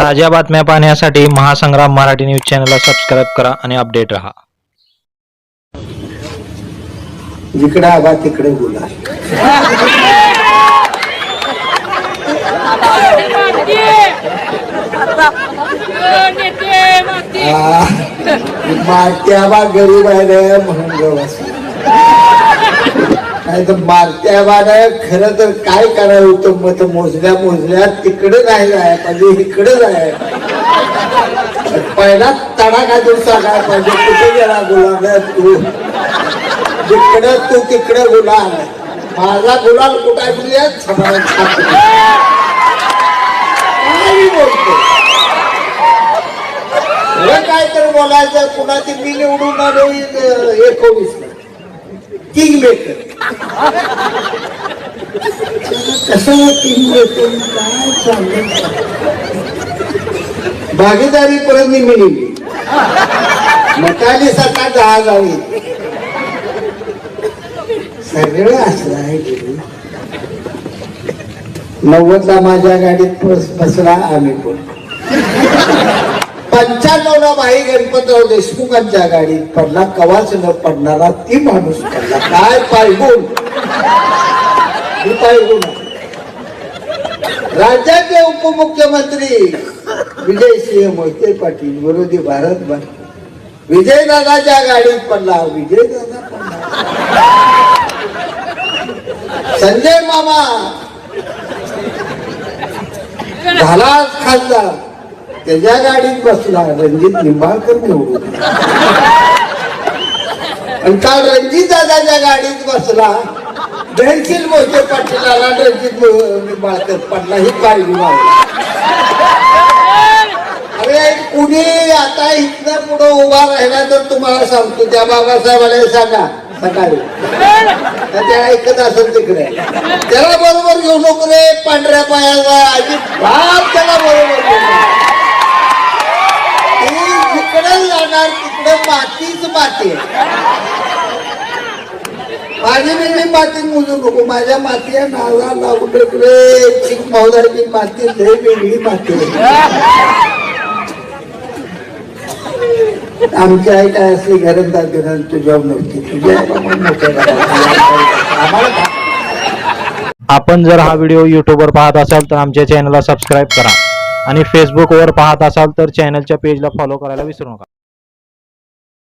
ताज्या बातम्या पाहण्यासाठी महासंग्राम मराठी न्यूज चॅनलला सबस्क्राइब करा आणि अपडेट रहा। जिकडे आबा तिकडे बोला। मारत्या बा गरीब आहे रे म्हणून नाही तर मारत्या बा खरं तर काय करावं होतं मत मोजल्या तिकडे नाही जाय पाहिजे इकडे जाय पहिला तडाखा दिवसा काय पाहिजे कुठे गेला गुलाल तू जिकडे तू तिकडे गुलाल माझा गुलाल कुठे बोलतो काय तर बोलायचं कुणाची मी निवडून आलो 19 किंग मेकर कसं किंग मेकर काय चाललं भागीदारी परत निघली मताली सका जहाज आली सगळं असलं आहे 90ला माझ्या गाडीत बसला आम्ही पण 95ला भाई गणपतराव देशमुखांच्या गाडीत पडला कवाच न पडणारा ती माणूस पडला काय पायगुण राज्याचे उपमुख्यमंत्री विजयसिंह मोहिते पाटील विरोधी भारत विजयदादाच्या गाडीत पडला विजयदादा पडला संजय मामा झाला खासदार त्याच्या गाडीत बसला रणजित निंबाळकर निवडून आणि काल रणजित दादाच्या गाडीत बसला जयशील मोहिते पाटील रणजित निंबाळकर पडला ही पाहिजे अरे कुणी आता इथनं पुढे उभा राहिला तर तुम्हाला सांगतो त्या बाबासाहेबाला सांगा सकाळी ते ऐकत असेल तिकडे त्याला बरोबर घेऊ नको रे पांढऱ्या पायाला अजिबात त्याला बरोबर घेऊ जिकडे जाणार तिकडे मातीच माती माझी मी माती मोजू नको माझ्या माती नाला लागून रे चिक महोदयाची माती लय वेगळी माती आमची आई काय असली घरंदाज घेणार तुझ्या नव्हती तुझ्या आपण जर हा व्हिडिओ यूट्यूबवर पाहत असाल तर आमच्या चॅनलला सबस्क्राइब करा आणि फेसबुकवर पाहत असाल तर चॅनलच्या पेजला फॉलो करायला विसरू नका।